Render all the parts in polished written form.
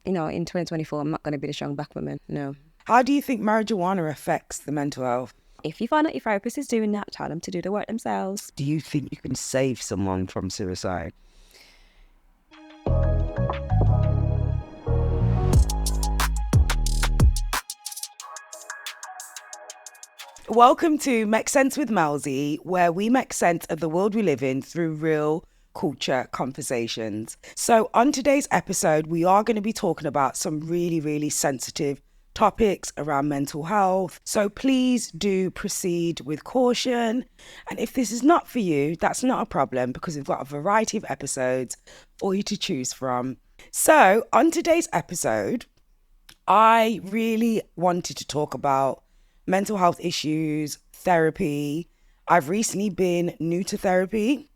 in 2024, I'm not going to be the strong black woman. No. How do you think marijuana affects the mental health? If you find out your therapist is doing that, tell them to do the work themselves. Do you think you can save someone from suicide? Welcome to Make Sense with Melzy, where we make sense of the world we live in through real culture conversations. So on today's episode, we are going to be talking about some really, really sensitive topics around mental health. So please do proceed with caution. And if this is not for you, that's not a problem, because we've got a variety of episodes for you to choose from. So on today's episode, I really wanted to talk about mental health issues, therapy. I've recently been new to therapy.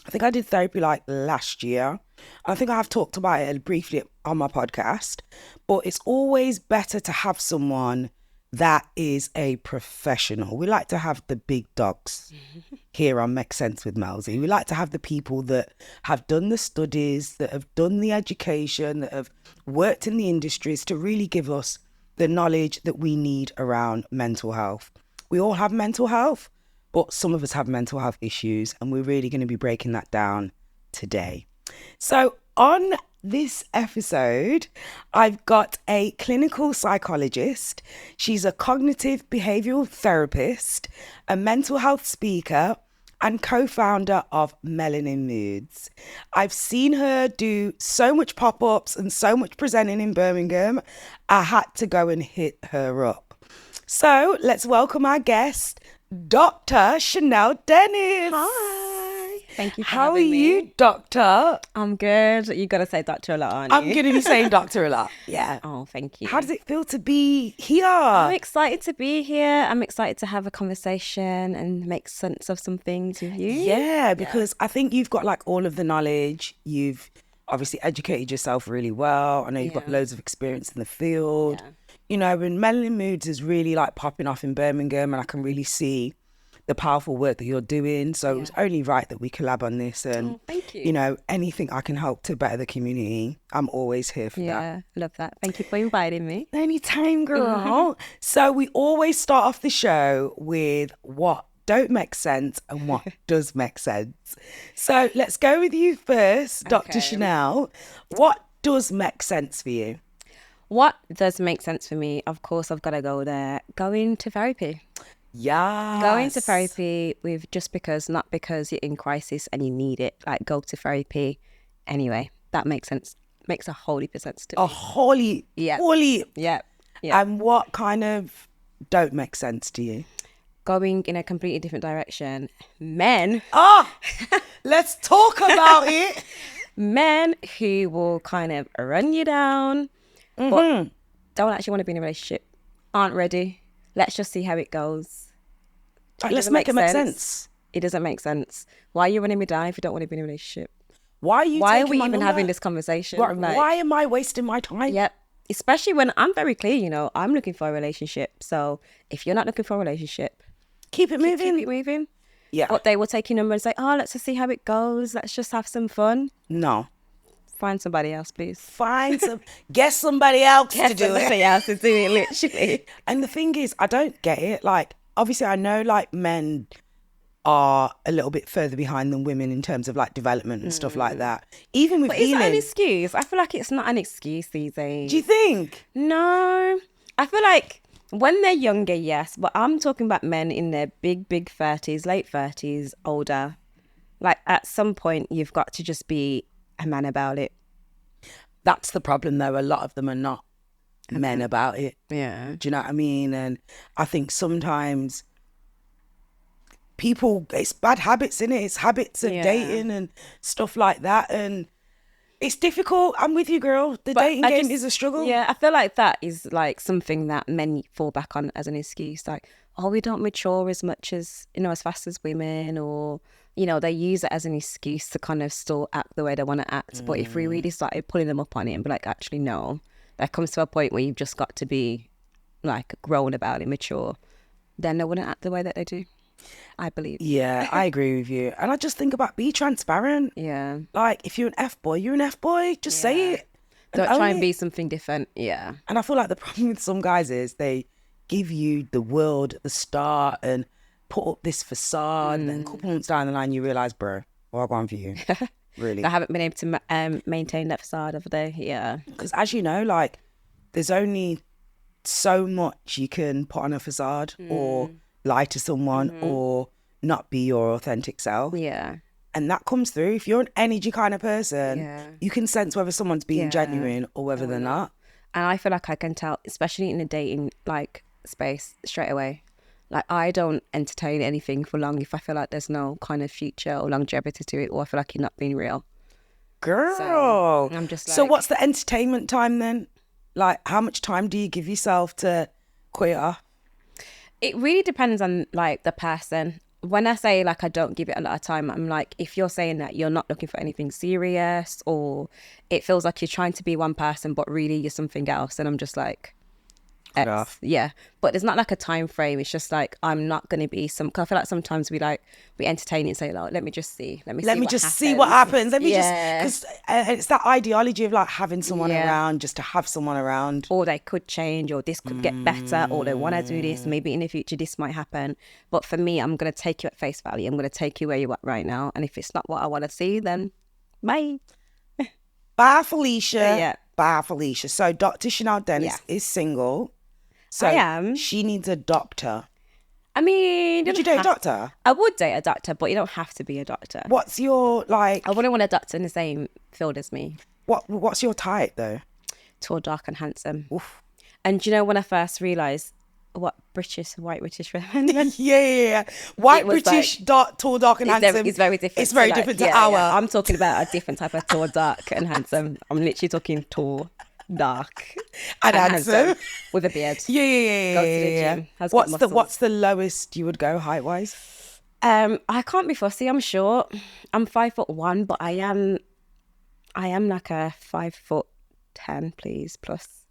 I think I did therapy like last year. I think I have talked about it briefly on my podcast, but it's always better to have someone that is a professional. We like to have the big dogs here on Make Sense with Melzy. We like to have the people that have done the studies, that have done the education, that have worked in the industries to really give us the knowledge that we need around mental health. We all have mental health, but some of us have mental health issues, and we're really going to be breaking that down today. So on this episode, I've got a clinical psychologist. She's a cognitive behavioral therapist, a mental health speaker, and co-founder of Melanin Moods. I've seen her do so much pop-ups and so much presenting in Birmingham, I had to go and hit her up. So let's welcome our guest, Dr. Chanelle Dennis. Hi. Thank you for How are having me. you, doctor? I'm good. You got to say doctor a lot, aren't I'm you? going to be saying doctor a lot. Yeah. Oh, thank you. How does it feel to be here? I'm excited to be here. I'm excited to have a conversation and make sense of some things with you. Yeah, because I think you've got like all of the knowledge. You've obviously educated yourself really well. I know you've got loads of experience in the field. Yeah. You know, when Melanin Moods is really like popping off in Birmingham, and I can really see the powerful work that you're doing. So it was only right that we collab on this. And, thank you. you know, anything I can help to better the community, I'm always here for that. Yeah, love that. Thank you for inviting me. Anytime, girl. So we always start off the show with what don't make sense and what does make sense. So let's go with you first, Dr. Okay. Chanelle. What does make sense for you? What does make sense for me? Of course, I've got to go there. Going to therapy. Yeah. Going to therapy with not because you're in crisis and you need it. Like, go to therapy anyway. That makes sense. Makes a whole heap of sense to me. A holy. Yeah. Yeah. And what kind of don't make sense to you? Going in a completely different direction. Men Let's talk about it. men who will kind of run you down, but don't actually want to be in a relationship, aren't ready. Let's just see how it goes. Like, It let's doesn't make it make sense. It doesn't make sense. Why are you running me down if you don't want to be in a relationship? Why are you Why are taking we my even number? having this conversation? Why, Like, why am I wasting my time? Yep. Especially when I'm very clear, I'm looking for a relationship. So if you're not looking for a relationship, Keep it moving. keep it moving. Yeah. But they will take your number and say, let's just see how it goes. Let's just have some fun. No. Find somebody else, please. Get somebody else to do it. Somebody else to do it, literally. And the thing is, I don't get it. Like, obviously, I know like men are a little bit further behind than women in terms of like development and stuff like that. Even with But is that an healing. excuse? I feel like it's not an excuse these days. Do you think? No. I feel like when they're younger, yes. But I'm talking about men in their big 30s, late 30s, older. Like, at some point, you've got to just be a man about it. That's the problem, though. A lot of them are not men about it. Yeah. Do you know what I mean? And I think sometimes people, it's bad habits, innit? It's habits of dating and stuff like that. And it's difficult. I'm with you, girl. The dating game is a struggle. Yeah, I feel like that is like something that men fall back on as an excuse. Like, we don't mature as much as, as fast as women, or, they use it as an excuse to kind of still act the way they want to act. But if we really started pulling them up on it and be like, actually, no, there comes to a point where you've just got to be like grown about it, mature, then they wouldn't act the way that they do, I believe. Yeah, I agree with you. And I just think about be transparent. Yeah. Like, if you're an F-boy, you're an F-boy. Just say it. Don't try and be something different. Yeah. And I feel like the problem with some guys is they give you the world at the start and put up this facade, and then a couple months down the line you realise, bro, what I want for you? Really? I haven't been able to maintain that facade over there. Yeah. Because as you know, like, there's only so much you can put on a facade or lie to someone or not be your authentic self. Yeah. And that comes through. If you're an energy kind of person, you can sense whether someone's being genuine or whether they're not. And I feel like I can tell, especially in a dating like space, straight away. Like, I don't entertain anything for long if I feel like there's no kind of future or longevity to it, or I feel like you're not being real. Girl. So I'm just like... So what's the entertainment time then? Like, how much time do you give yourself to queer? It really depends on like the person. When I say like I don't give it a lot of time, I'm like, if you're saying that you're not looking for anything serious, or it feels like you're trying to be one person but really you're something else, and I'm just like, X. Yeah. But it's not like a time frame. It's just like, I'm not going to be some... Cause I feel like sometimes we entertain it and say, like, let me just see. Let me see what happens. Let me just... Because it's that ideology of like having someone around just to have someone around. Or they could change, or this could get better, or they want to do this. Maybe in the future this might happen. But for me, I'm going to take you at face value. I'm going to take you where you're at right now. And if it's not what I want to see, then bye. Bye, Felicia. Yeah. Bye, Felicia. So Dr. Chanelle Dennis is single. So I am. She needs a doctor. I mean... Would you date a doctor? I would date a doctor, but you don't have to be a doctor. What's your, like... I wouldn't want a doctor in the same field as me. What's your type, though? Tall, dark and handsome. Oof. And do you know when I first realised what white British women... yeah. White British, like, tall, dark and handsome. It's very different. It's very different to our... Yeah. I'm talking about a different type of tall, dark and handsome. I'm literally talking tall, dark and handsome with a beard. Yeah. Go to the gym. What's the lowest you would go height wise? I can't be fussy. I'm short. I'm 5'1", but I am like a 5'10", please, plus.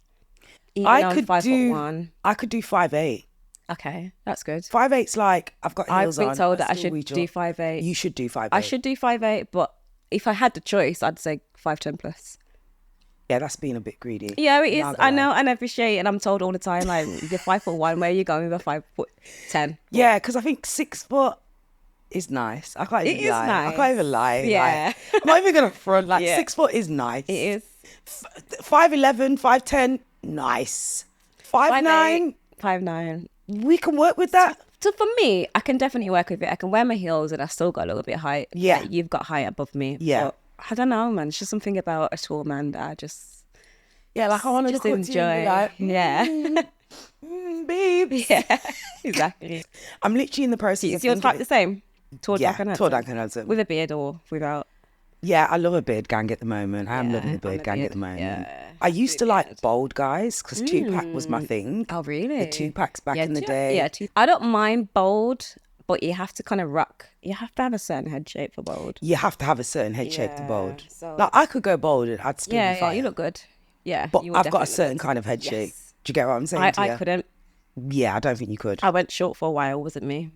Even I could 5'1". I could do 5'8". Okay, that's good. 5'8's like, I've got heels on. I've been told that I should do 5'8". You should do 5'8". I should do 5'8", but if I had the choice, I'd say 5'10" plus. Yeah, that's being a bit greedy. Yeah, it is. I know, and I appreciate it. And I'm told all the time, like, you're 5'1", where are you going with a 5'10"? Yeah, because I think 6 foot is nice. I can't even lie. Nice. I can't even lie. Yeah. Like, I'm not even going to front. Like, 6 foot is nice. It is. 5'11", 5'10", nice. 5'9". 5'9". We can work with that. So for me, I can definitely work with it. I can wear my heels and I still got a little bit of height. Yeah. Like, you've got height above me. Yeah. But I don't know, man. It's just something about a tall man that I just... Yeah, like I want to just look at you and enjoy. be like, babes. Yeah, exactly. I'm literally in the process Is yours type the same? Tall, dark and tall, dark and handsome. With a beard or without? Yeah, I love a beard gang at the moment. I am loving the beard gang at the moment. Yeah. I used to like bold guys because 2-pack was my thing. Oh, really? The 2-packs back in the day. Yeah, I don't mind bold, but you have to kind of rock. You have to have a certain head shape for bold. You have to have a certain head shape to bold. So... Like, I could go bold and I'd still be fine. Yeah, you look good. Yeah. But I've got a certain kind of head shape. Do you get what I'm saying to you? I couldn't. Yeah, I don't think you could. I went short for a while, wasn't me?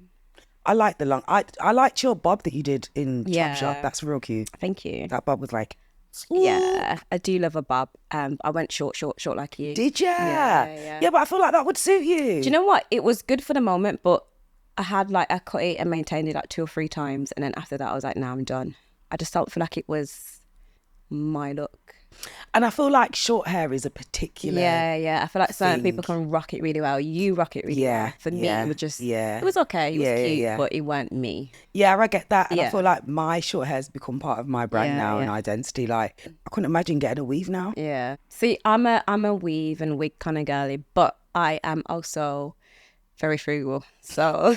I like the long... I liked your bob that you did in Chop Shop. That's real cute. Thank you. That bob was like... Yeah, I do love a bob. I went short like you. Did ya? Yeah. Yeah, but I feel like that would suit you. Do you know what? It was good for the moment, but I cut it and maintained it like 2 or 3 times. And then after that, I was like, nah, I'm done. I just don't feel like it was my look. And I feel like short hair is a particular... Yeah. I feel like certain people can rock it really well. You rock it really well. For me, it was just... Yeah. It was okay. It was cute, yeah. but it weren't me. Yeah, I get that. And I feel like my short hair's become part of my brand now and identity. Like, I couldn't imagine getting a weave now. Yeah. See, I'm a weave and wig kind of girly, but I am also very frugal. So...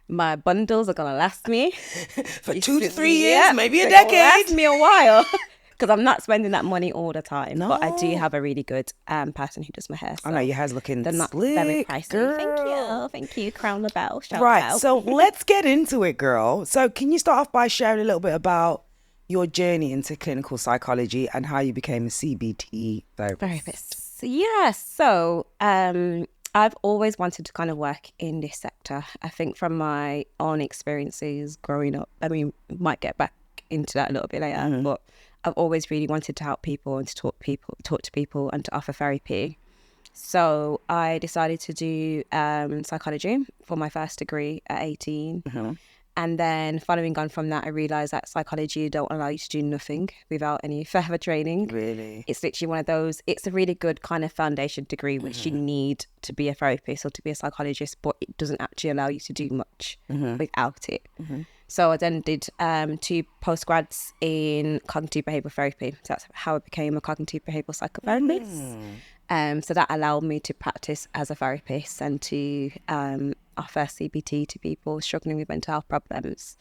my bundles are going to last me. For 2 to 3 years, maybe a decade. Last me a while. Because I'm not spending that money all the time. No. But I do have a really good person who does my hair. So I know your hair's looking they're not slick, very pricey. girl. Thank you. Crown the bell. Shout right, out. so let's get into it, girl. So can you start off by sharing a little bit about your journey into clinical psychology and how you became a CBT therapist? Yeah, so I've always wanted to kind of work in this sector. I think from my own experiences growing up, I mean, might get back into that a little bit later, but I've always really wanted to help people and to talk to people and to offer therapy. So I decided to do psychology for my first degree at 18. And then following on from that, I realised that psychology don't allow you to do nothing without any further training. Really? It's literally one of those, it's a really good kind of foundation degree, which you need to be a therapist or to be a psychologist, but it doesn't actually allow you to do much without it. So I then did 2 postgrads in cognitive behavioural therapy. So that's how I became a cognitive behavioural psychotherapist. So that allowed me to practice as a therapist and to offer CBT to people struggling with mental health problems.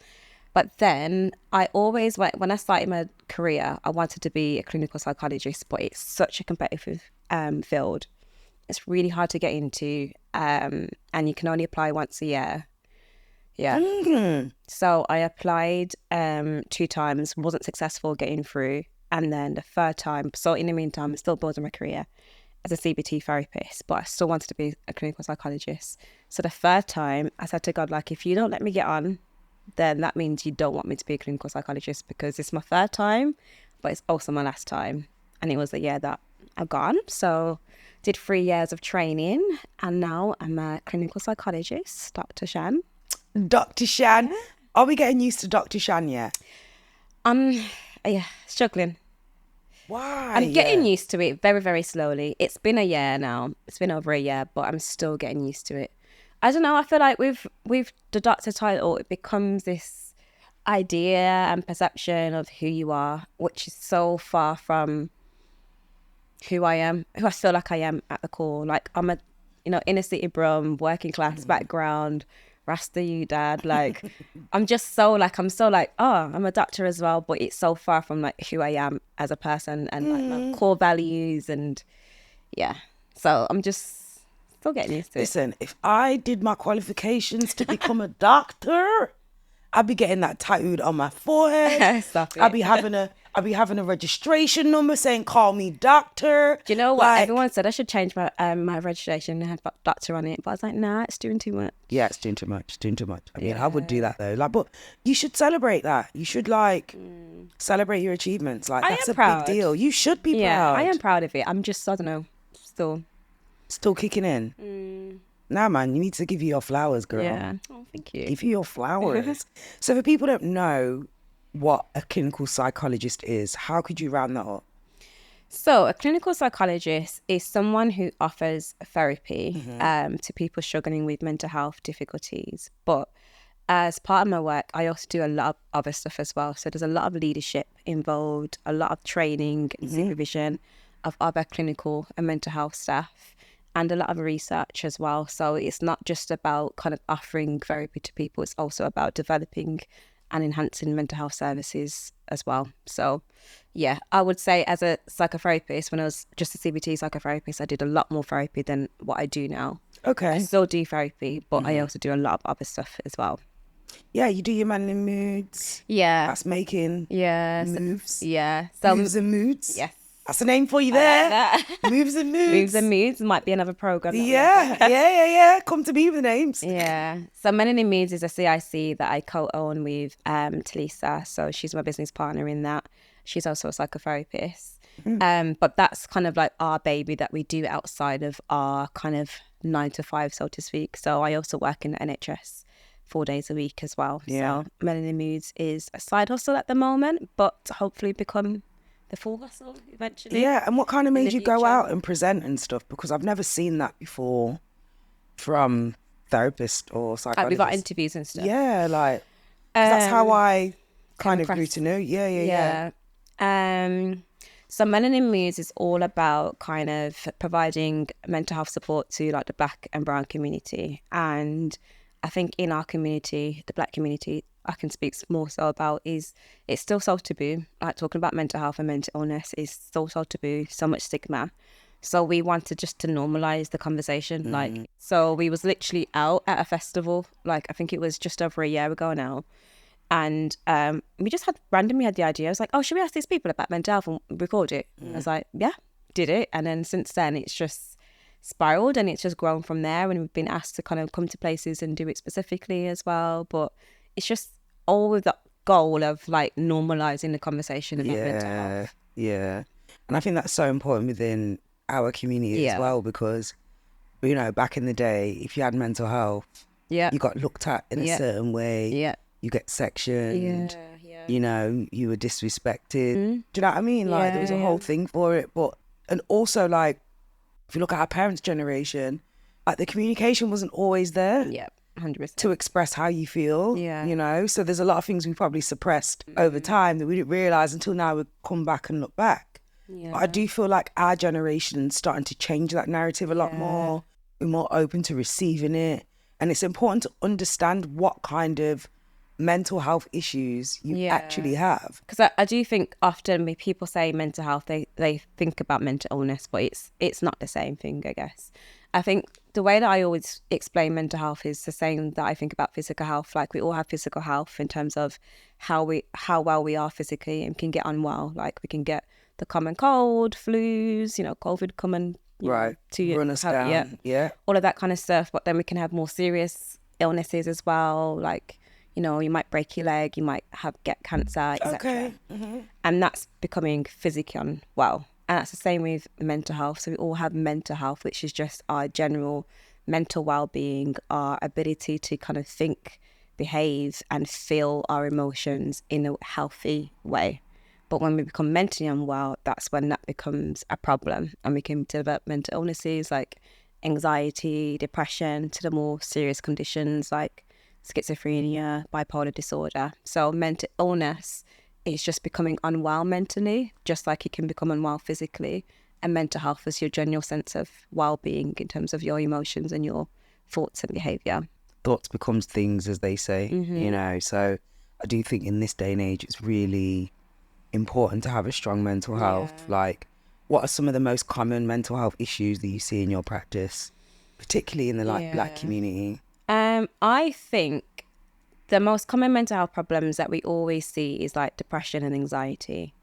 But then I always, when I started my career, I wanted to be a clinical psychologist, but it's such a competitive field. It's really hard to get into, and you can only apply once a year. Yeah. So I applied 2 times, wasn't successful getting through. And then the 3rd time, so in the meantime, I'm still building my career as a CBT therapist, but I still wanted to be a clinical psychologist. So the 3rd time, I said to God, like, if you don't let me get on, then that means you don't want me to be a clinical psychologist, because it's my 3rd time, but it's also my last time. And it was the year that I've gone. So did 3 years of training, and now I'm a clinical psychologist, Dr. Shan. Dr. Shan. Are we getting used to Dr. Shan yet? Yeah, struggling. Why? I'm getting used to it very, very slowly. It's been a year now. It's been over a year, but I'm still getting used to it. I don't know. I feel like with the doctor title, it becomes this idea and perception of who you are, which is so far from who I am, who I feel like I am at the core. Like, I'm a, inner city brum, working class background, Rasta you dad. Like, I'm a doctor as well, but it's so far from like who I am as a person and like my core values, and yeah. So I'm just still getting used to it. Listen, if I did my qualifications to become a doctor, I'd be getting that tattooed on my forehead. Stop it. I'd be having a registration number saying, "Call me doctor." Do you know what? Everyone said I should change my my registration and have doctor on it, but I was like, nah, it's doing too much. Yeah, it's doing too much. It's doing too much. I mean, I would do that though. Like, but you should celebrate that. You should celebrate your achievements. Like, that's a big deal. You should be proud. Yeah, I am proud of it. I'm just, I don't know, still kicking in. Nah, man, you need to give you your flowers, girl. Yeah. Oh, thank you. Give you your flowers. So for people who don't know what a clinical psychologist is, how could you round that up? So a clinical psychologist is someone who offers therapy to people struggling with mental health difficulties. But as part of my work, I also do a lot of other stuff as well. So there's a lot of leadership involved, a lot of training and supervision of other clinical and mental health staff, and a lot of research as well. So it's not just about kind of offering therapy to people, it's also about developing and enhancing mental health services as well. So yeah, I would say as a psychotherapist, when I was just a CBT psychotherapist, I did a lot more therapy than what I do now. Okay. I still do therapy, but I also do a lot of other stuff as well. Yeah, you do your manly moods. Yeah. That's making moves. Yeah. So, moves and moods. Yes. That's a name for you there. Like that. Moves and moods. Moves and moods might be another program. Yeah. Come to me with the names. Yeah. So Melanin Moods is a CIC that I co-own with Talisa. So she's my business partner in that. She's also a psychotherapist. But that's kind of like our baby that we do outside of our kind of 9 to 5, so to speak. So I also work in the NHS 4 days a week as well. Yeah. So Melanin Moods is a side hustle at the moment, but hopefully become the full hustle eventually. Yeah, and what kind of made you go out and present and stuff? Because I've never seen that before from therapists or psychologists. Like we got interviews and stuff. Yeah, like 'cause that's how I kind of grew to know. Yeah. So Melanin Moods is all about kind of providing mental health support to like the Black and brown community. And I think in our community, the Black community, I can speak more so about is it's still so taboo. Like talking about mental health and mental illness is still so taboo, so much stigma. So we wanted just to normalize the conversation. Like, so we was literally out at a festival, like I think it was just over a year ago now. And we just randomly had the idea. I was like, oh, should we ask these people about mental health and record it? I was like, yeah, did it. And then since then it's just spiraled and it's just grown from there. And we've been asked to kind of come to places and do it specifically as well. But it's just all with goal of like normalizing the conversation about mental health. Yeah. And I think that's so important within our community as well, because, you know, back in the day, if you had mental health, you got looked at in a certain way. You get sectioned. You know, you were disrespected. Do you know what I mean? Like, there was a whole thing for it. But, and also, like, if you look at our parents' generation, like, the communication wasn't always there. 100%. To express how you feel, you know? So there's a lot of things we probably suppressed over time that we didn't realise until now we come back and look back. But I do feel like our generation's starting to change that narrative a lot more. We're more open to receiving it. And it's important to understand what kind of mental health issues you actually have. Because I do think often when people say mental health, they think about mental illness, but it's not the same thing, I guess. I think the way that I always explain mental health is the same that I think about physical health. Like, we all have physical health in terms of how well we are physically, and can get unwell. Like, we can get the common cold, flus, you know, COVID come and run us down. All of that kind of stuff. But then we can have more serious illnesses as well. Like, you know, you might break your leg, you might get cancer, etc. And that's becoming physically unwell. And that's the same with mental health. So we all have mental health, which is just our general mental well-being, our ability to kind of think, behave, and feel our emotions in a healthy way. But when we become mentally unwell, that's when that becomes a problem, and we can develop mental illnesses like anxiety, depression, to the more serious conditions like schizophrenia, bipolar disorder. So mental illness is just becoming unwell mentally, just like you can become unwell physically. And mental health is your general sense of well-being in terms of your emotions and your thoughts and behaviour. Thoughts becomes things, as they say, you know. So I do think in this day and age, it's really important to have a strong mental health. Like, what are some of the most common mental health issues that you see in your practice, particularly in the Black community? I think the most common mental health problems that we always see is like depression and anxiety.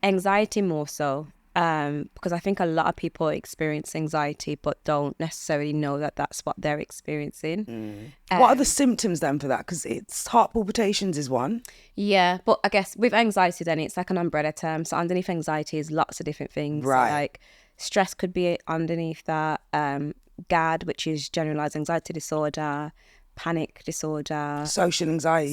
Anxiety more so, because I think a lot of people experience anxiety but don't necessarily know that that's what they're experiencing. What are the symptoms then for that? Because it's heart palpitations is one. Yeah, but I guess with anxiety then it's like an umbrella term. So underneath anxiety is lots of different things. Right. Like stress could be underneath that. GAD, which is generalized anxiety disorder, panic disorder, social anxiety,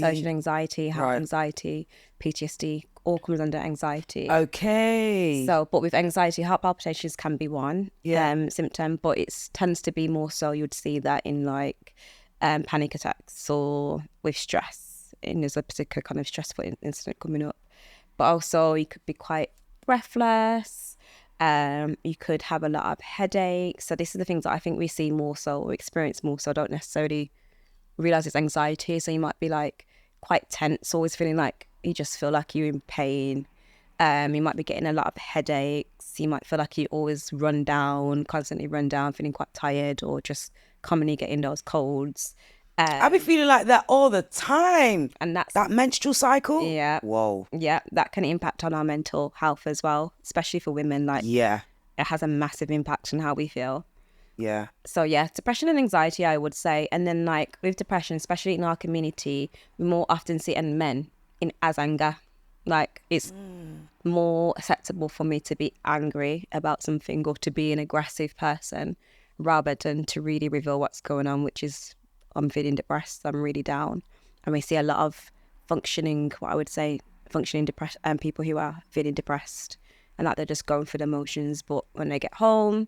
health anxiety, PTSD, all comes under anxiety. Okay. So, but with anxiety, heart palpitations can be one symptom, but it tends to be more so you'd see that in like panic attacks or with stress, and there's a particular kind of stressful incident coming up. But also you could be quite breathless. You could have a lot of headaches. So this is the things that I think we see more so or experience more so, don't necessarily realize it's anxiety. So you might be like quite tense, always feeling like you just feel like you're in pain. You might be getting a lot of headaches. You might feel like you always constantly run down, feeling quite tired, or just commonly getting those colds. I be feeling like that all the time. And that's that menstrual cycle. Yeah. Whoa. Yeah, that can impact on our mental health as well, especially for women. Like, it has a massive impact on how we feel. Yeah. So yeah, depression and anxiety, I would say. And then like with depression, especially in our community, we more often see it in men as anger. Like, it's more acceptable for me to be angry about something or to be an aggressive person rather than to really reveal what's going on, which is I'm feeling depressed, I'm really down. And we see a lot of functioning depressed people who are feeling depressed and that they're just going through the motions, but when they get home,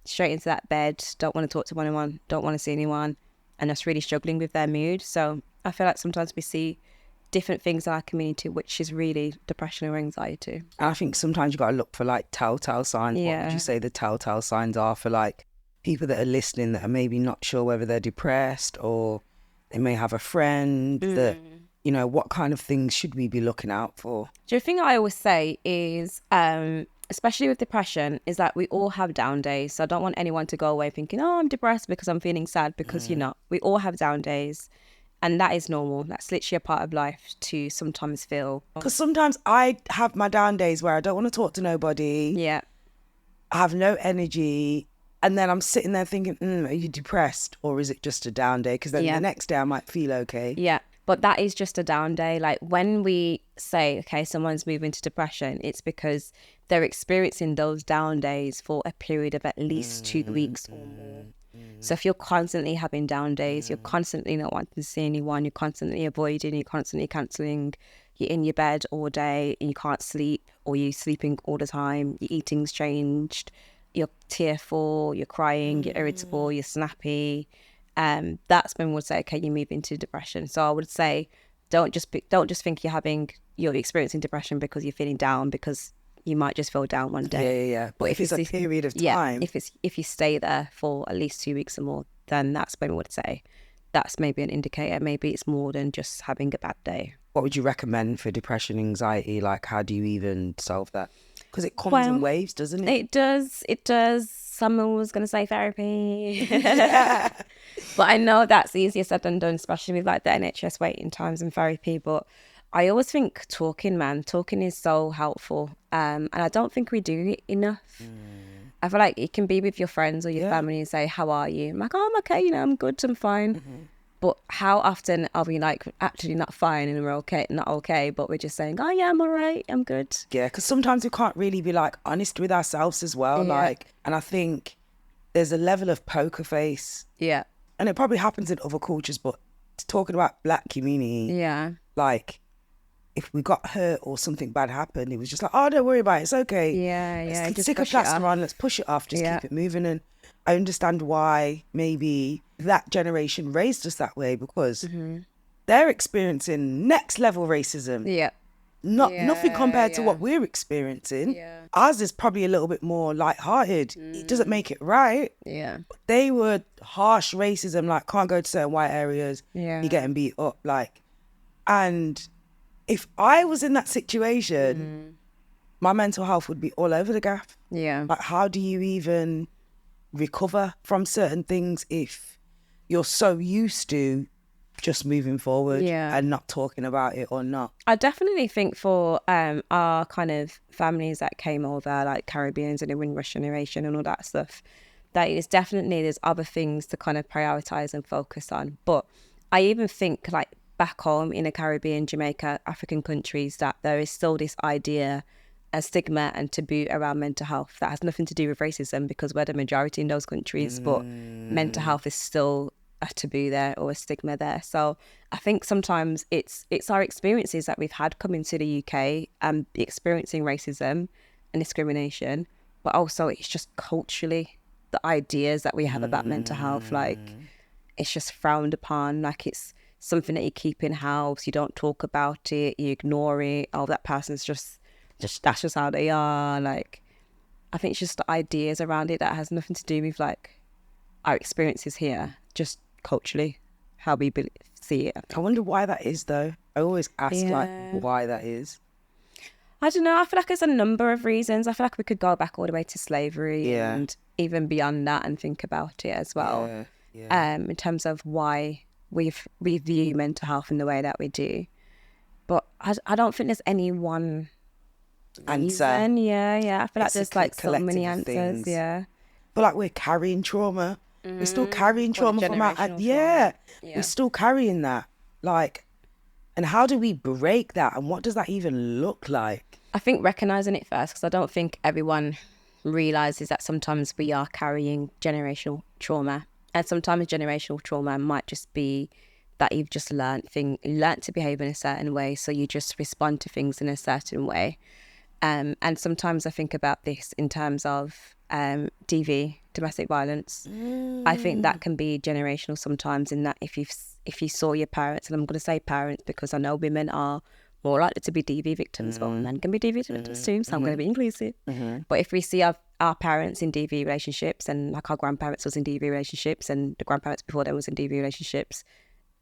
straight into that bed, don't want to talk to anyone, don't want to see anyone, and just really struggling with their mood. So I feel like sometimes we see different things in our community, which is really depression or anxiety. And I think sometimes you got to look for like telltale signs. What would you say the telltale signs are for like people that are listening that are maybe not sure whether they're depressed, or they may have a friend that, you know, what kind of things should we be looking out for? The thing I always say is, especially with depression, is that we all have down days. So I don't want anyone to go away thinking, oh, I'm depressed because I'm feeling sad, because you're not. We all have down days. And that is normal. That's literally a part of life to sometimes feel. Because sometimes I have my down days where I don't want to talk to nobody. Yeah. I have no energy. And then I'm sitting there thinking, are you depressed, or is it just a down day? Because then the next day I might feel okay. Yeah. But that is just a down day. Like when we say, okay, someone's moving to depression, it's because they're experiencing those down days for a period of at least 2 weeks or more. So if you're constantly having down days, you're constantly not wanting to see anyone, you're constantly avoiding, you're constantly cancelling, you're in your bed all day and you can't sleep, or you're sleeping all the time, your eating's changed, you're tearful, you're crying, you're irritable, you're snappy, that's when we'll say, okay, you move into depression. So I would say, don't just think you're experiencing depression because you're feeling down, because you might just feel down one day. Yeah. But if it's a period of time, if you stay there for at least 2 weeks or more, then that's when we would say that's maybe an indicator. Maybe it's more than just having a bad day. what would you recommend for depression, anxiety? Like, how do you even solve that? Because it comes in waves, doesn't it? It does. Someone was going to say therapy. But I know that's easier said than done, especially with like the NHS waiting times and therapy. But I always think talking is so helpful. And I don't think we do it enough. I feel like it can be with your friends or your family and say, how are you? I'm like, oh, I'm okay, I'm good, I'm fine. But how often are we like actually not fine and we're okay, not okay, but we're just saying, oh yeah, I'm all right, I'm good. Yeah, because sometimes we can't really be like honest with ourselves as well. Yeah. Like, and I think there's a level of poker face. Yeah. And it probably happens in other cultures, but talking about Black community, Yeah. like if we got hurt or something bad happened, it was just like, oh, don't worry about it, it's okay. Yeah. Let's Just stick a push it plaster off. on, let's push it off, just Yeah. keep it moving. And I understand why maybe that generation raised us that way, because they're experiencing next level racism. Yeah. Nothing compared to what we're experiencing. Yeah. Ours is probably a little bit more lighthearted. It doesn't make it right. Yeah. They were harsh racism, like can't go to certain white areas. Yeah. You're getting beat up, like. And if I was in that situation, my mental health would be all over the gaff. Yeah. Like, how do you even recover from certain things if you're so used to just moving forward and not talking about it or not? I definitely think for our kind of families that came over, like Caribbeans and the Windrush generation and all that stuff, that is definitely, there's other things to kind of prioritize and focus on. But I even think like back home in the Caribbean, Jamaica, African countries, that there is still this idea, a stigma and taboo around mental health that has nothing to do with racism, because we're the majority in those countries, but mental health is still a taboo there or a stigma there. So I think sometimes it's our experiences that we've had coming to the UK and experiencing racism and discrimination, but also it's just culturally the ideas that we have about mental health, like it's just frowned upon, like it's something that you keep in house, you don't talk about it, you ignore it, oh, that person's just that's just how they are. Like I think it's just the ideas around it that has nothing to do with like our experiences here, just culturally how we see it. I wonder why that is, though. I always ask like why that is. I don't know, I feel like there's a number of reasons. I feel like we could go back all the way to slavery and even beyond that and think about it as well. In terms of why we view mental health in the way that we do. But I don't think there's any one answer. I feel like there's like so many answers. Things. Yeah. But like we're carrying trauma. We're still carrying trauma from our we're still carrying that. Like, and how do we break that? And what does that even look like? I think recognizing it first, because I don't think everyone realizes that sometimes we are carrying generational trauma. And sometimes generational trauma might just be that you've just learnt to behave in a certain way, so you just respond to things in a certain way. And sometimes I think about this in terms of DV, domestic violence. I think that can be generational sometimes, in that if you saw your parents, and I'm going to say parents because I know women are more likely to be DV victims, but men can be DV victims too, so I'm going to be inclusive. But if we see our parents in DV relationships, and like our grandparents was in DV relationships, and the grandparents before them was in DV relationships,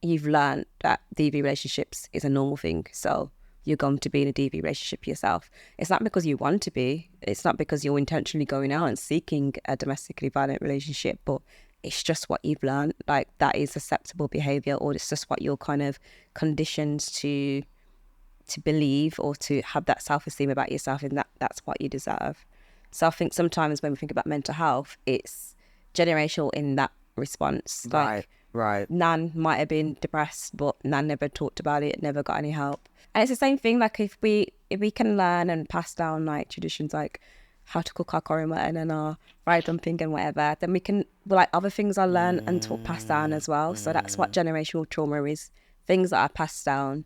you've learned that DV relationships is a normal thing. So you're going to be in a DV relationship yourself. It's not because you want to be. It's not because you're intentionally going out and seeking a domestically violent relationship, but it's just what you've learned. Like that is acceptable behaviour, or it's just what you're kind of conditioned to believe, or to have that self-esteem about yourself, and that's what you deserve. So I think sometimes when we think about mental health, it's generational in that response. Like Right. Nan might have been depressed, but Nan never talked about it, never got any help. And it's the same thing, like if we can learn and pass down like traditions like how to cook our curry mutton and our fried dumpling and whatever, then we can, like, other things are learned and passed down as well. So that's what generational trauma is, things that are passed down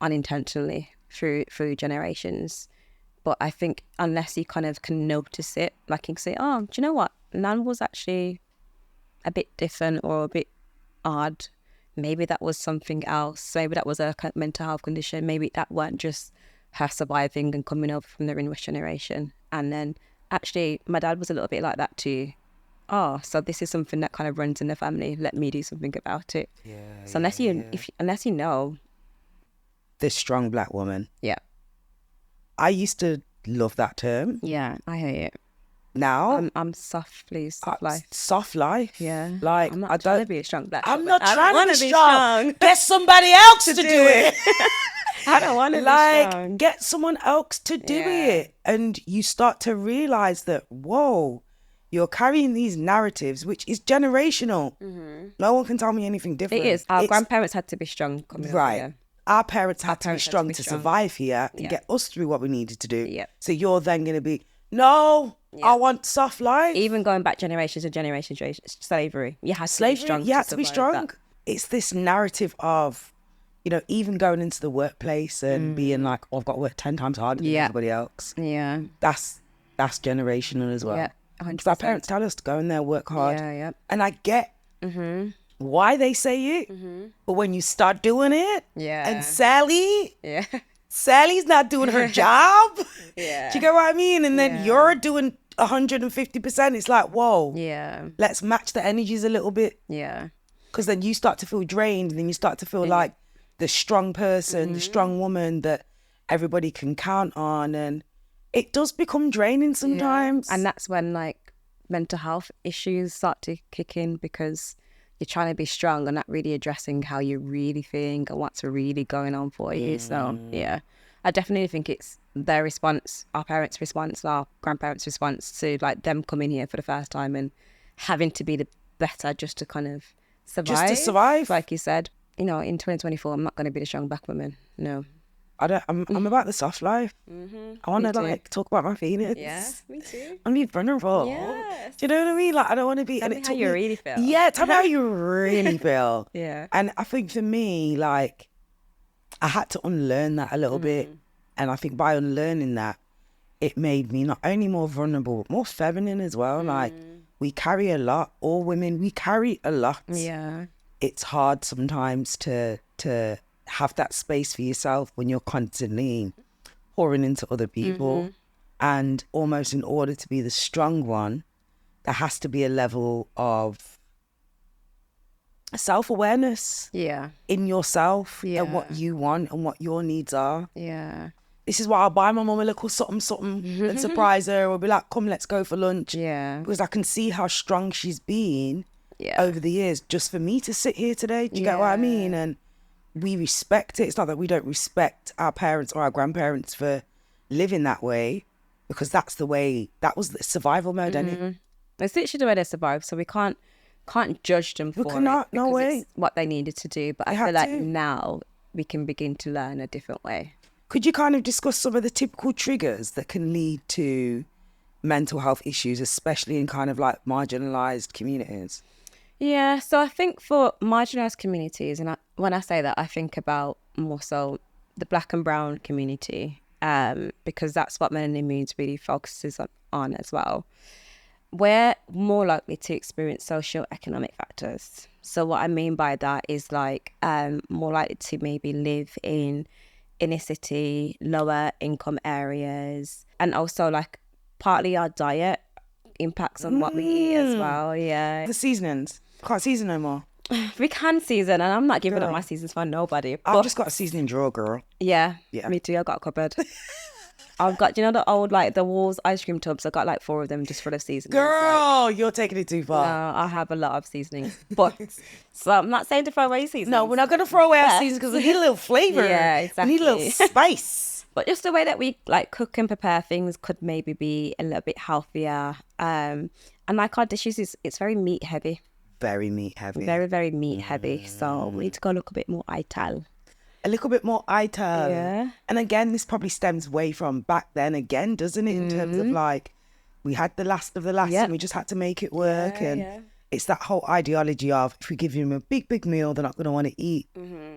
unintentionally through generations. But I think unless you kind of can notice it, like you can say, oh, do you know what, Nan was actually a bit different or a bit odd. Maybe that was something else. Maybe that was a mental health condition. Maybe that weren't just her surviving and coming over from the English generation. And then actually my dad was a little bit like that too. Oh, so this is something that kind of runs in the family. Let me do something about it. Yeah. So unless you know. This strong black woman. Yeah. I used to love that term. Yeah, I hate it. Now I'm soft life. Soft life. Yeah. Like I'm not I trying don't to be a strong black I'm woman. not I trying wanna to be be strong. Get somebody else to do it. I don't want to be Like, strong. get someone else to do it. And you start to realize that, whoa, you're carrying these narratives, which is generational. No one can tell me anything different. It is. Our grandparents had to be strong coming over Right. here. Our parents had to be strong to survive here and get us through what we needed to do. Yep. So you're then going to be, no, I want soft life. Even going back generations and generations, slavery. You had to be strong. You had to be survive strong. that. It's this narrative of, you know, even going into the workplace and being like, oh, I've got to work 10 times harder than everybody else. Yeah. That's generational as well. Yeah. Because our parents tell us to go in there, work hard. Yeah. And I get why they say it, but when you start doing it, Yeah. and Sally's not doing her job. Yeah. Do you get what I mean? And then you're doing 150%. It's like, whoa, Yeah. let's match the energies a little bit. Yeah. Because then you start to feel drained, and then you start to feel like the strong person, the strong woman that everybody can count on. And it does become draining sometimes. And that's when like mental health issues start to kick in, because you're trying to be strong and not really addressing how you really think and what's really going on for you. So yeah, I definitely think it's their response, our parents' response, our grandparents' response to like them coming here for the first time and having to be the better just to kind of survive. Just to survive. Like you said, you know, in 2024, I'm not going to be the strong black woman. No. I'm about the soft life. I want to like talk about my feelings. Yeah, me too. I want to be vulnerable. Yes. Do you know what I mean? Like, I don't want to be. Tell me how you really feel. Yeah, tell me how you really feel. Yeah. And I think for me, like, I had to unlearn that a little bit. And I think by unlearning that, it made me not only more vulnerable, but more feminine as well. Like, we carry a lot. All women, we carry a lot. Yeah. It's hard sometimes to have that space for yourself when you're constantly pouring into other people. And almost in order to be the strong one, there has to be a level of self-awareness in yourself and what you want and what your needs are. Yeah. This is why I'll buy my mum a little something and surprise her, or be like, come, let's go for lunch. Yeah. Because I can see how strong she's been over the years just for me to sit here today. Do you get what I mean? And we respect it. It's not that we don't respect our parents or our grandparents for living that way, because that's the way, that was the survival mode, anyway. It's literally the way they survive, so we can't judge them for cannot, it. no because way. It's what they needed to do. But I feel like now we can begin to learn a different way. Could you kind of discuss some of the typical triggers that can lead to mental health issues, especially in kind of like marginalised communities? Yeah, so I think for marginalised communities, and when I say that, I think about more so the Black and Brown community, because that's what Melanin Moods really focuses on as well. We're more likely to experience socio-economic factors. So what I mean by that is like more likely to maybe live in inner city, lower income areas, and also like partly our diet impacts on what we eat as well. Yeah. The seasonings. Can't season no more. We can season, and I'm not giving up my seasons for nobody. I've just got a seasoning drawer, girl. Yeah, me too. I got a cupboard. I've got, you know, the old like the Walls ice cream tubs. I got like 4 of them just full of seasonings. Girl, you're taking it too far. No, I have a lot of seasonings, but so I'm not saying to throw away seasonings. No, we're not gonna throw away our seasonings because we need a little flavour. Yeah, exactly. We need a little spice. But just the way that we like cook and prepare things could maybe be a little bit healthier. And like our dishes it's very meat heavy. very meat heavy. Very, very meat heavy. So we need to go look a bit more ital. A little bit more ital. Yeah. And again, this probably stems way from back then again, doesn't it? In terms of like, we had the last of the last and we just had to make it work. It's that whole ideology of if we give them a big, big meal, they're not going to want to eat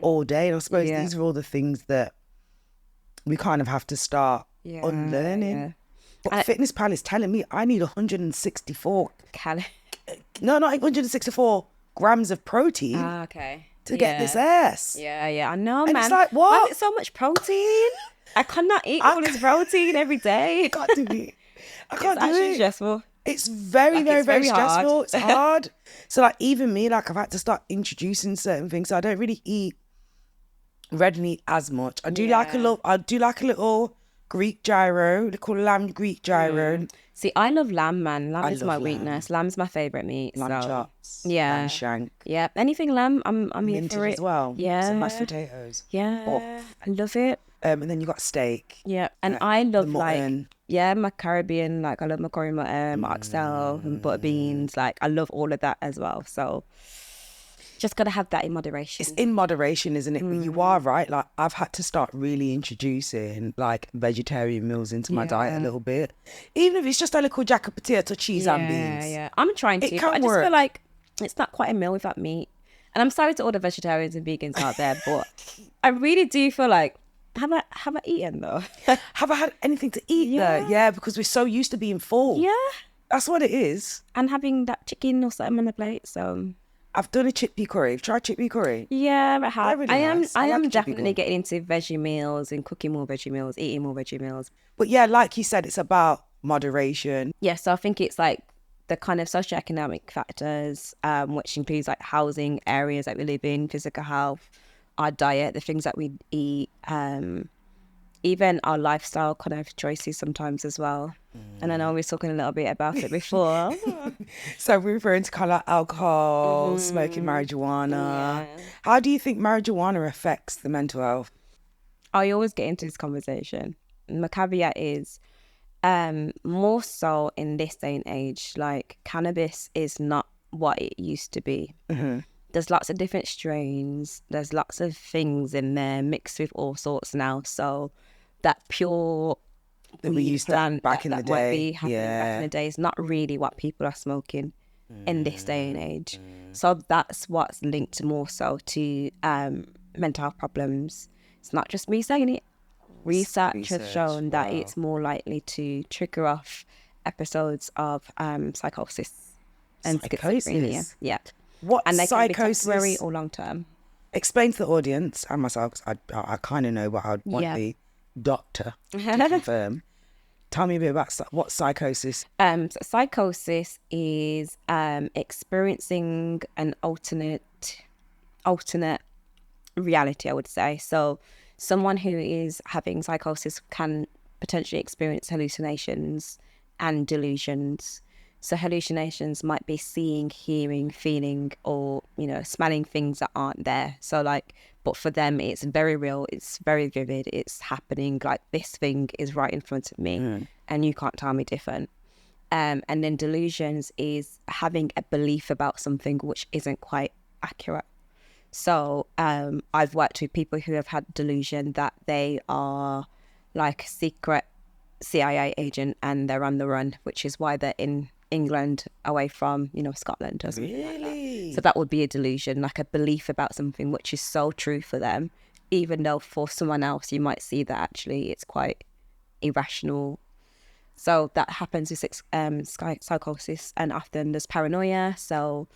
all day. And I suppose these are all the things that we kind of have to start unlearning. Yeah. But Fitness Pal is telling me I need 164 not 164 grams of protein okay. to get this ass. Yeah, I know, And man. it's like, what? Why is it so much protein? I cannot eat all this protein every day. I can't do it. I can't do It's it. stressful. It's very, Like, very, it's very very stressful. hard. It's hard. So like even me, like I've had to start introducing certain things. So I don't really eat red meat as much. I do like a little Greek gyro, little lamb Greek gyro. See, I love lamb, man. Lamb is love my lamb. weakness. Lamb's my favourite meat. Lamb so, chops, yeah. lamb shank, Yeah, anything lamb, I'm here minted for it. as well. Yeah. Some mashed potatoes. Yeah, I love it. And then you got steak. Yeah, and I love like mutton. my Caribbean, like I love my curry mutton, my oxtail, and butter beans. Like I love all of that as well. So just gotta have that in moderation. It's in moderation, isn't it? But you are right. Like I've had to start really introducing like vegetarian meals into my diet a little bit, even if it's just a little jack of potato, cheese and beans. Yeah, I'm trying to. It But can I just work. feel like it's not quite a meal without meat. And I'm sorry to all the vegetarians and vegans out there, but I really do feel like have I eaten though? Have I had anything to eat though? Yeah, because we're so used to being full. Yeah, That's what it is. and having that chicken or something on the plate. So I've done a chickpea curry. Have you tried chickpea curry? yeah, I have. really I am. nice. I I like am a chickpea definitely curry. getting into veggie meals and cooking more veggie meals, eating more veggie meals. But yeah, like you said, it's about moderation. Yeah, so I think it's like the kind of socioeconomic factors, which includes like housing, areas that we live in, physical health, our diet, the things that we eat, even our lifestyle kind of choices sometimes as well. And I know we were talking a little bit about it before. So we're referring to kind of like alcohol, smoking marijuana. How do you think marijuana affects the mental health? I always get into this conversation. My caveat is more so in this day and age, like cannabis is not what it used to be. There's lots of different strains. There's lots of things in there mixed with all sorts now. So that pure That we weed used to plant back in the that might day. be happening back in the day is not really what people are smoking in this day and age. So that's what's linked more so to mental health problems. It's not just me saying it. Research has shown that it's more likely to trigger off episodes of psychosis and schizophrenia. Psychosis? Yeah. What And they can be psychosis? temporary or long term. Explain to the audience and myself, 'cause I kind of know, but I'd want the doctor to confirm. Tell me a bit about what psychosis. So psychosis is experiencing an alternate reality, I would say. So someone who is having psychosis can potentially experience hallucinations and delusions. So hallucinations might be seeing, hearing, feeling, or, you know, smelling things that aren't there. So like, but for them, it's very real. It's very vivid. It's happening. Like this thing is right in front of me and you can't tell me different. And then delusions is having a belief about something which isn't quite accurate. So I've worked with people who have had delusion that they are like a secret CIA agent and they're on the run, which is why they're in England away from, you know, Scotland or something like that. So that would be a delusion, like a belief about something which is so true for them, even though for someone else you might see that actually it's quite irrational. So that happens with psychosis, and often there's paranoia. So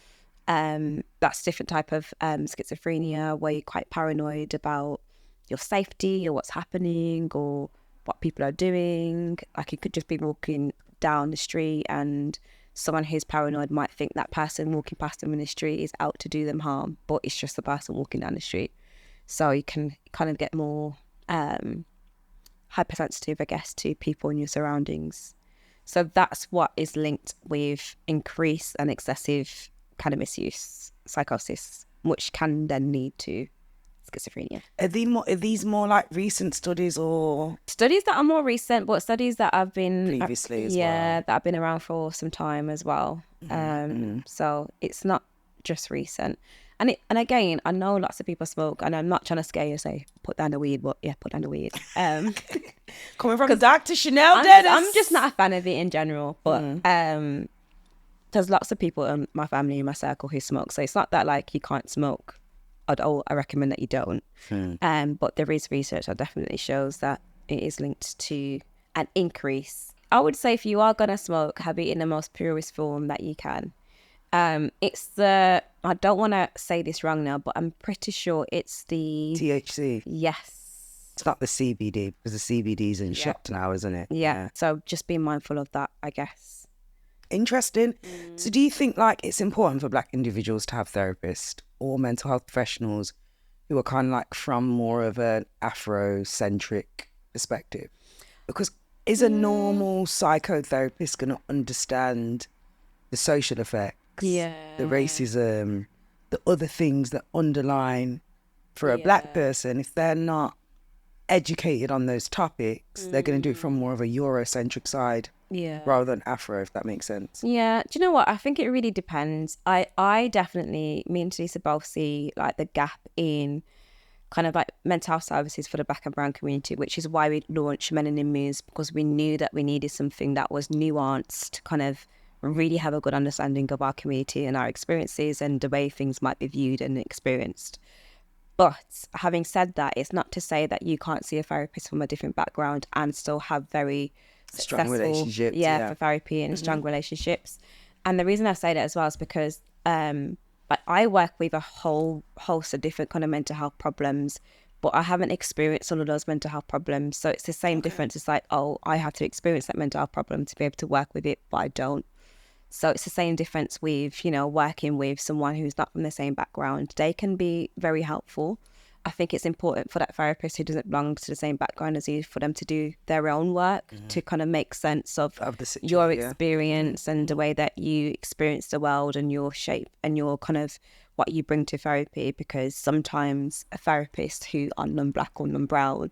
that's a different type of schizophrenia where you're quite paranoid about your safety or what's happening or what people are doing. Like you could just be walking down the street and someone who's paranoid might think that person walking past them in the street is out to do them harm, but it's just the person walking down the street. So you can kind of get more hypersensitive, I guess, to people in your surroundings. So that's what is linked with increased and excessive cannabis use, psychosis, which can then lead to schizophrenia. Are these more like recent studies or Studies that are more recent, but studies that have been previously as yeah, well? that have been around for some time as well. So it's not just recent. And again, I know lots of people smoke, and I'm not trying to scare you, say put down the weed, but yeah, put down the weed. Coming from Dr. Chanelle Dennis. I'm just not a fan of it in general, but there's lots of people in my family, in my circle, who smoke. So it's not that like you can't smoke at all. I recommend that you don't. But there is research that definitely shows that it is linked to an increase. I would say if you are gonna smoke, have it in the most purest form that you can. It's the, I don't want to say this wrong now, but I'm pretty sure it's the THC. Yes. It's not the CBD, because the CBD's in shops now, isn't it? Yeah. So just be mindful of that, I guess. Interesting. So do you think like it's important for Black individuals to have therapists or mental health professionals who are kind of like from more of an Afrocentric perspective? Because is a normal psychotherapist going to understand the social effects, the racism, the other things that underline for a Black person? If they're not educated on those topics, they're going to do it from more of a Eurocentric side rather than Afro, if that makes sense. Yeah. Do you know what? I think it really depends. I definitely, me and Talisa both see like the gap in kind of like mental health services for the Black and brown community, which is why we launched Melanin Moves, because we knew that we needed something that was nuanced to kind of really have a good understanding of our community and our experiences and the way things might be viewed and experienced. But having said that, it's not to say that you can't see a therapist from a different background and still have very strong relationships, for therapy and strong relationships. And the reason I say that as well is because like I work with a whole host of different kind of mental health problems, but I haven't experienced all of those mental health problems. So it's the same difference. It's like, oh, I have to experience that mental health problem to be able to work with it, but I don't. So it's the same difference with, you know, working with someone who's not from the same background. They can be very helpful. I think it's important for that therapist who doesn't belong to the same background as you, for them to do their own work to kind of make sense of the your experience and the way that you experience the world and your shape and your kind of what you bring to therapy. Because sometimes a therapist who are non-Black or non-brown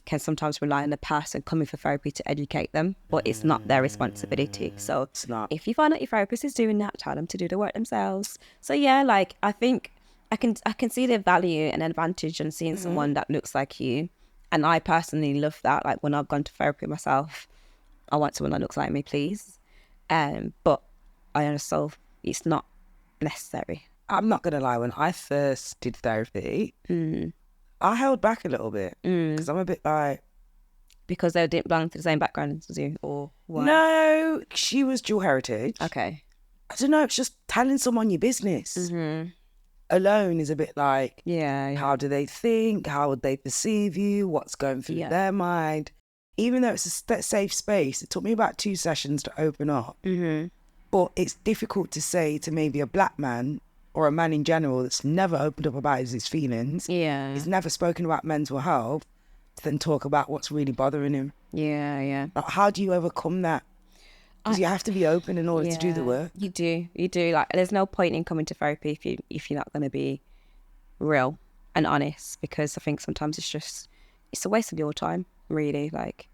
can sometimes rely on the person coming for therapy to educate them, but it's not their responsibility. So if you find out your therapist is doing that, tell them to do the work themselves. So yeah, like I think I can see the value and advantage in seeing someone that looks like you. And I personally love that. Like when I've gone to therapy myself, I want someone that looks like me, please. But I also, it's not necessary. I'm not going to lie, when I first did therapy, I held back a little bit because I'm a bit like... Because they didn't belong to the same background as you, or what? No, she was dual heritage. Okay. I don't know, it's just telling someone your business alone is a bit like, how do they think? How would they perceive you? What's going through their mind? Even though it's a safe space, it took me about 2 sessions to open up. But it's difficult to say to maybe a Black man or a man in general that's never opened up about his feelings, he's never spoken about mental health, to then talk about what's really bothering him. Like, how do you overcome that? Because you have to be open in order to do the work. You do. Like, there's no point in coming to therapy if you're not going to be real and honest, because I think sometimes it's a waste of your time, really. Like,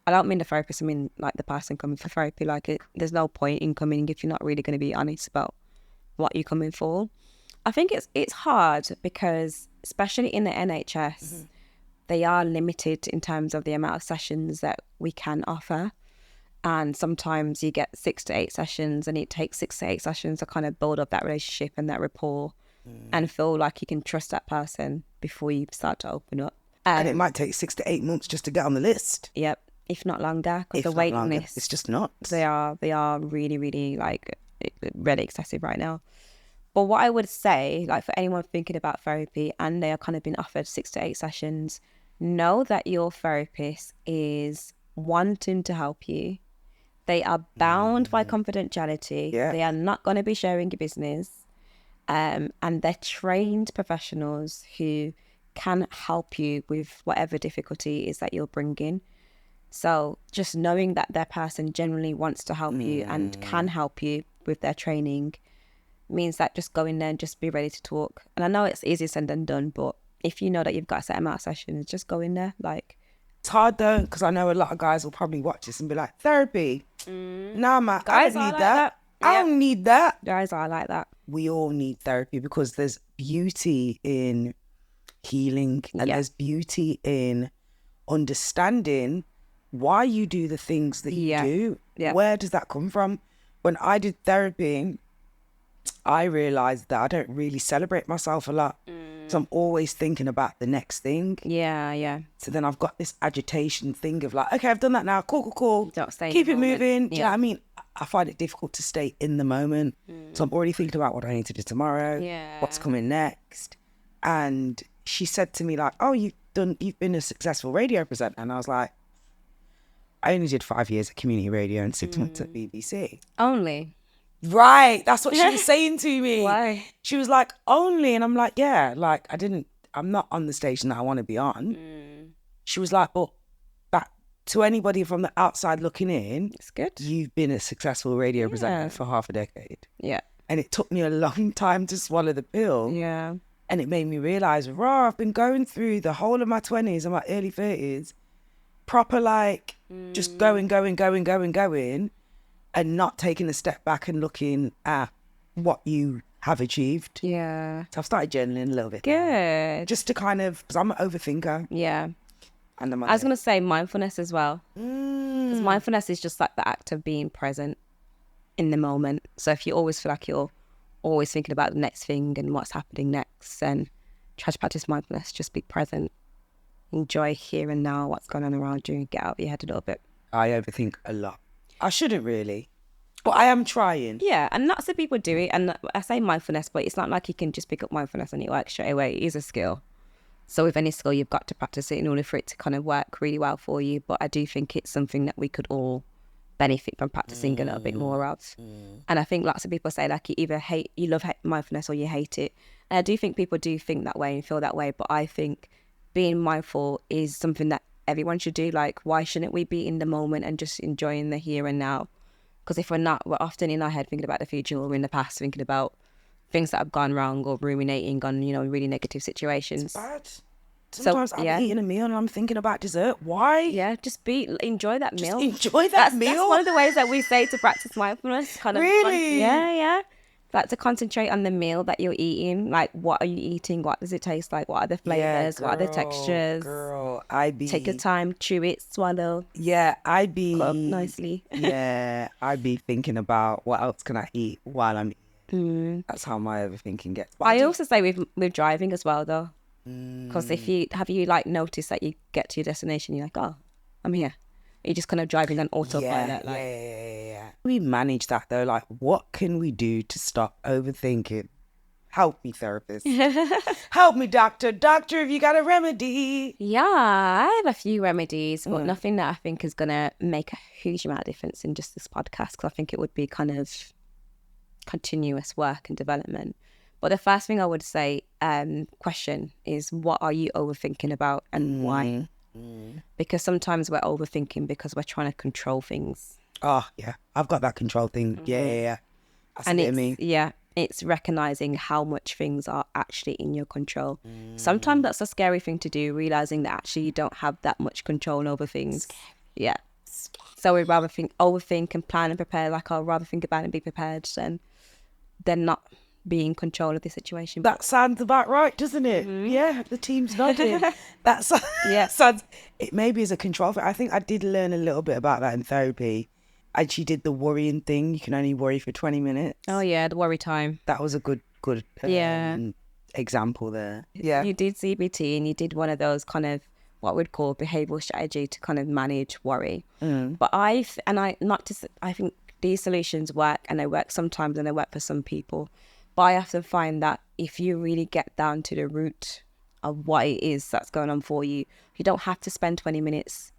I don't mean the therapist, I mean like the person coming for therapy. Like, there's no point in coming if you're not really going to be honest about what you're coming for. I think it's hard because, especially in the NHS, they are limited in terms of the amount of sessions that we can offer. And sometimes you get 6 to 8 sessions, and it takes 6 to 8 sessions to kind of build up that relationship and that rapport and feel like you can trust that person before you start to open up. And it might take 6 to 8 months just to get on the list. Yep, if not longer, because the waiting list, it's just nuts. They are really, really like really excessive right now. But what I would say, like for anyone thinking about therapy and they are kind of being offered 6 to 8 sessions, know that your therapist is wanting to help you. They are bound by confidentiality. They are not going to be sharing your business. And they're trained professionals who can help you with whatever difficulty it is that you're bringing. So just knowing that their person genuinely wants to help you and can help you with their training means that just go in there and just be ready to talk. And I know it's easier said than done, but if you know that you've got a set amount of sessions, just go in there. Like, it's hard though, because I know a lot of guys will probably watch this and be like, therapy? Nah, man, I don't need that. I don't need that. Guys are like that. we all need therapy because there's beauty in healing and there's beauty in understanding why you do the things that you do. Where does that come from? When I did therapy, I realized that I don't really celebrate myself a lot. So I'm always thinking about the next thing. So then I've got this agitation thing of like, okay, I've done that now. Cool. Don't stay Keep it in the moment. moving. Do you know what I mean? I find it difficult to stay in the moment. So I'm already thinking about what I need to do tomorrow. What's coming next. And she said to me like, oh, you've been a successful radio presenter. And I was like, I only did 5 years at community radio and 6 months at BBC. Only? Right. That's what she was saying to me. Why? She was like, only. And I'm like, yeah, like I'm not on the station that I want to be on. She was like, but that to anybody from the outside looking in, it's good. You've been a successful radio presenter for half a decade. Yeah. And it took me a long time to swallow the pill. Yeah. And it made me realise, I've been going through the whole of my 20s and my early 30s, proper like just going, and not taking a step back and looking at what you have achieved. Yeah. So I've started journaling a little bit. Good. Just to kind of, because I'm an overthinker. Yeah. And I was going to say mindfulness as well. Because mindfulness is just like the act of being present in the moment. So if you always feel like you're always thinking about the next thing and what's happening next, then try to practice mindfulness. Just be present. Enjoy here and now, what's going on around you. Get out of your head a little bit. I overthink a lot. I shouldn't really, but I am trying. Yeah, and lots of people do it. And I say mindfulness, but it's not like you can just pick up mindfulness and it works straight away. It is a skill. So with any skill, you've got to practice it in order for it to kind of work really well for you. But I do think it's something that we could all benefit from practicing a little bit more of. And I think lots of people say like you love mindfulness or you hate it. And I do think people do think that way and feel that way. But I think being mindful is something that everyone should do. Like, why shouldn't we be in the moment and just enjoying the here and now? Because if we're not, we're often in our head thinking about the future or in the past thinking about things that have gone wrong or ruminating on, really negative situations. It's bad. Sometimes I'm eating a meal and I'm thinking about dessert. Why? Yeah, just enjoy that meal. Enjoy that meal. That's one of the ways that we say to practice mindfulness. Really? Yeah. Like to concentrate on the meal that you're eating. Like, what are you eating? What does it taste like? What are the flavors? What are the textures? Take your time, chew it, swallow. Yeah, I'd be cut up nicely. Yeah, I'd be thinking about what else can I eat while I'm eating. That's how my overthinking gets. But I also say with driving as well, though, because if you like noticed that you get to your destination, you're like, oh, I'm here. You're just kind of driving on autopilot. Yeah. We manage that though. Like, what can we do to stop overthinking? Help me, therapist. Help me, doctor. Doctor, have you got a remedy? Yeah, I have a few remedies, but nothing that I think is going to make a huge amount of difference in just this podcast, because I think it would be kind of continuous work and development. But the first thing I would say, question is, what are you overthinking about and why? Because sometimes we're overthinking because we're trying to control things. Oh, yeah. I've got that control thing. Yeah. That's and it, me. Yeah, it's recognizing how much things are actually in your control. Sometimes that's a scary thing to do, realizing that actually you don't have that much control over things. Yeah. So we'd rather overthink and plan and prepare. Like, I'd rather think about it and be prepared than not be in control of the situation. That sounds about right, doesn't it? Yeah, the team's nodding. It maybe is a control thing. I think I did learn a little bit about that in therapy. And she did the worrying thing. You can only worry for 20 minutes. Oh yeah, the worry time. That was a good example there. Yeah. You did CBT and you did one of those kind of what we'd call behavioural strategy to kind of manage worry. But I think these solutions work, and they work sometimes and they work for some people. But I often find that if you really get down to the root of what it is that's going on for you, you don't have to spend 20 minutes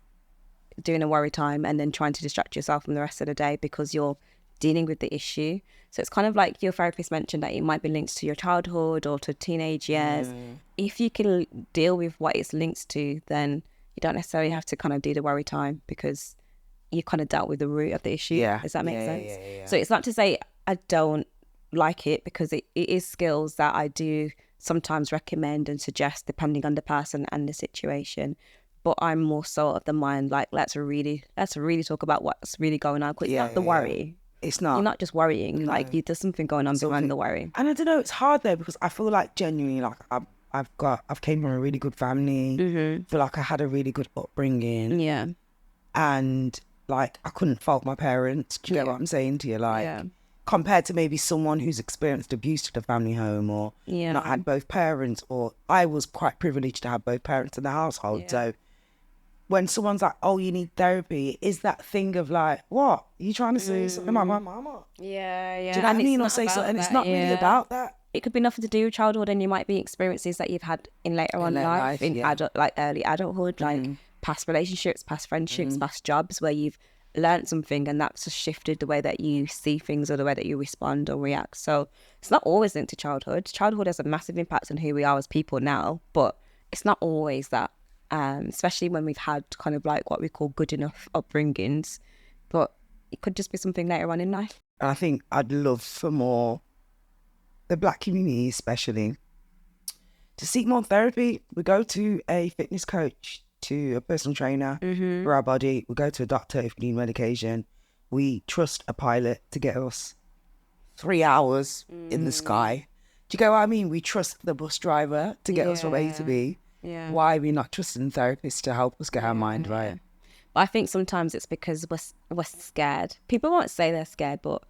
doing a worry time and then trying to distract yourself from the rest of the day because you're dealing with the issue. So it's kind of like your therapist mentioned that it might be linked to your childhood or to teenage years. If you can deal with what it's linked to, then you don't necessarily have to kind of do the worry time because you kind of dealt with the root of the issue. Yeah. Does that make sense? Yeah. So it's not to say I don't like it, because it is skills that I do sometimes recommend and suggest depending on the person and the situation. But I'm more so of the mind, like, let's really talk about what's really going on. Because it's not the worry. It's not. You're not just worrying. Like there's something going on behind the worry. And I don't know, it's hard though, because I feel like genuinely, like I've came from a really good family. I feel like I had a really good upbringing. Yeah. And like I couldn't fault my parents. Do you get what I'm saying to you? Like compared to maybe someone who's experienced abuse to the family home, or not had both parents, or I was quite privileged to have both parents in the household. So when someone's like, oh, you need therapy, is that thing of like, what? Are you trying to say something about my mama? Yeah, yeah. Do you know what I mean? Or say something, and it's not really about that. It could be nothing to do with childhood, and you might be experiences that you've had in later on life, in adult, like early adulthood, like past relationships, past friendships, past jobs, where you've learned something and that's just shifted the way that you see things or the way that you respond or react. So it's not always linked to childhood. Childhood has a massive impact on who we are as people now, but it's not always that. Especially when we've had kind of like what we call good enough upbringings, but it could just be something later on in life. I think I'd love for more, the Black community especially, to seek more therapy. We go to a fitness coach, to a personal trainer for our body. We go to a doctor if we need medication. We trust a pilot to get us 3 hours in the sky. Do you get what I mean? We trust the bus driver to get us from A to B. Yeah. Why are we not trusting therapists to help us get our mind right? But I think sometimes it's because we're scared. People won't say they're scared, but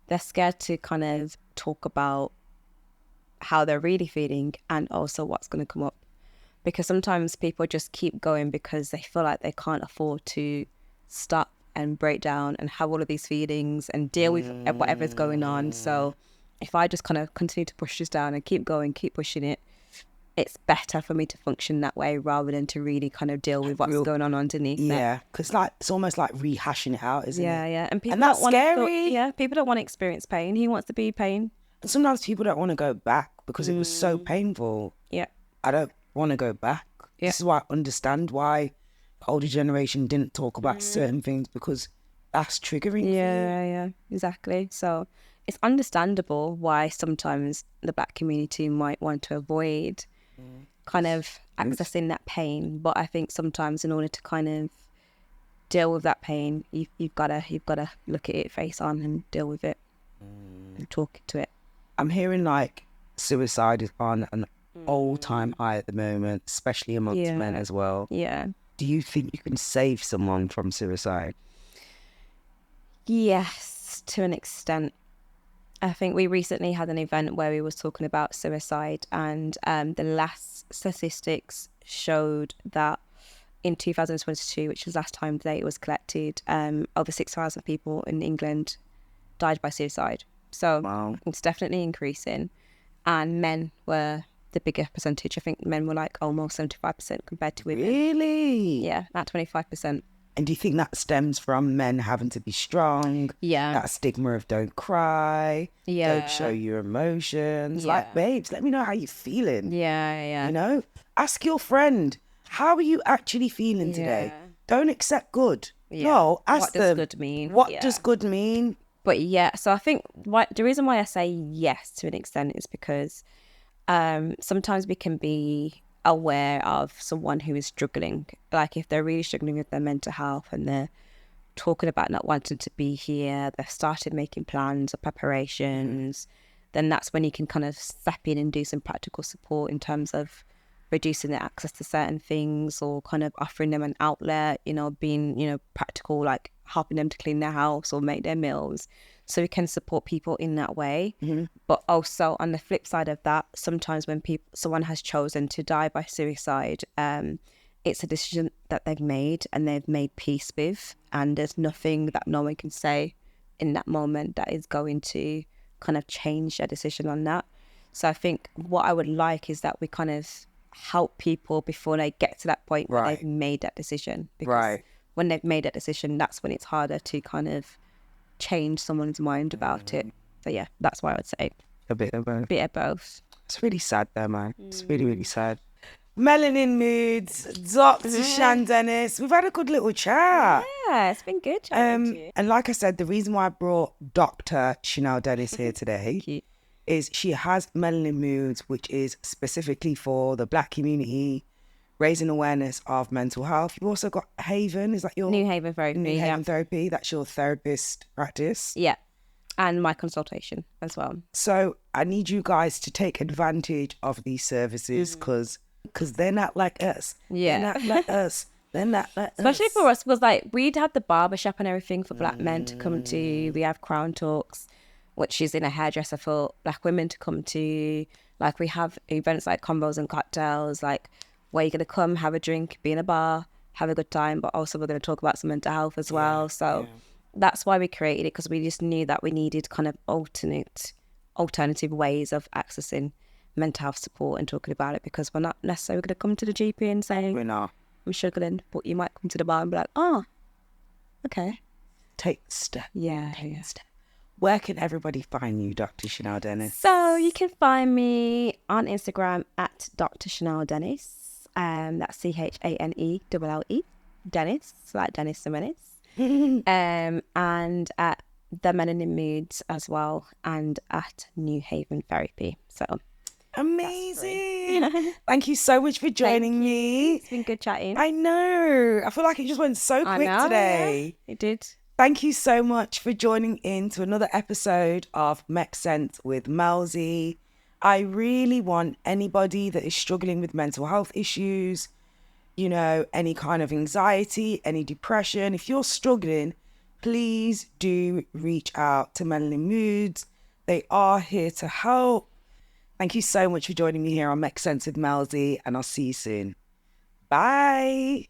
they're scared to kind of talk about how they're really feeling and also what's going to come up. Because sometimes people just keep going because they feel like they can't afford to stop and break down and have all of these feelings and deal with whatever's going on. So if I just kind of continue to push this down and keep going, keep pushing it, it's better for me to function that way rather than to really kind of deal with what's going on underneath. Yeah, because like it's almost like rehashing it out, isn't it? Yeah. And people that's don't scary. People don't want to experience pain. Who wants to be pain? And sometimes people don't want to go back because it was so painful. Yeah. I don't want to go back. Yeah. This is why I understand why the older generation didn't talk about certain things, because that's triggering. Yeah, exactly. So it's understandable why sometimes the Black community might want to avoid kind of accessing that pain, but I think sometimes in order to kind of deal with that pain, you've got to look at it face on and deal with it and talk to it. I'm hearing like suicide is on an all-time high at the moment, especially amongst men as well. Yeah. Do you think you can save someone from suicide? Yes, to an extent. I think we recently had an event where we was talking about suicide, and the last statistics showed that in 2022, which was last time the data was collected, over 6,000 people in England died by suicide. So It's definitely increasing, and men were the bigger percentage. I think men were like almost 75% compared to women. Really? Yeah, at 25%. And do you think that stems from men having to be strong? Yeah. That stigma of don't cry, don't show your emotions. Like, babes, let me know how you're feeling. Yeah. You know, ask your friend, how are you actually feeling today? Don't accept good. No, ask them. What does good mean? What does good mean? But so I think the reason why I say yes to an extent is because sometimes we can be aware of someone who is struggling, like if they're really struggling with their mental health and they're talking about not wanting to be here, they've started making plans or preparations, then that's when you can kind of step in and do some practical support in terms of reducing their access to certain things or kind of offering them an outlet, being, practical, like helping them to clean their house or make their meals. So we can support people in that way. But also on the flip side of that, sometimes when someone has chosen to die by suicide, it's a decision that they've made and they've made peace with, and there's nothing that no one can say in that moment that is going to kind of change their decision on that. So I think what I would like is that we kind of help people before they get to that point where they've made that decision. Because when they've made that decision, that's when it's harder to kind of change someone's mind about it. So yeah, that's why I would say a bit of both. It's really sad though, man. It's really, really sad. Melanin Moods, Dr. Chanelle Dennis. We've had a good little chat. Yeah, it's been good chatting to you. And like I said, the reason why I brought Dr. Chanelle Dennis here today is she has Melanin Moods, which is specifically for the Black community, raising awareness of mental health. You've also got Haven. Is that your New Haven Therapy? New Haven Therapy. That's your therapist practice. Yeah. and my consultation as well. So I need you guys to take advantage of these services because they're not like us. Yeah. They're not like us. They're not like Especially us. for us, because like we'd have the barbershop and everything for black men to come to. We have Crown Talks, which is in a hairdresser for black women to come to. Like we have events like combos and cocktails, like where you're gonna come, have a drink, be in a bar, have a good time, but also we're gonna talk about some mental health as well. So that's why we created it, because we just knew that we needed kind of alternative ways of accessing mental health support and talking about it, because we're not necessarily going to come to the GP and say, We're not. I'm struggling, but you might come to the bar and be like, oh, okay. Take the step. Yeah. Take the step. Where can everybody find you, Dr. Chanelle Dennis? So you can find me on Instagram at Dr. Chanelle Dennis. That's CHANELLE, Dennis, like Dennis the Menace. And at The Melanin Moods as well, and at New Haven Therapy. So amazing. Thank you so much for joining me. It's been good chatting. I know. I feel like it just went so quick today. Yeah, it did. Thank you so much for joining in to another episode of Make Sense with Melzy. I really want anybody that is struggling with mental health issues, you know, any kind of anxiety, any depression. If you're struggling, please do reach out to Melanin Moods. They are here to help. Thank you so much for joining me here on Make Sense with Melzy, and I'll see you soon. Bye.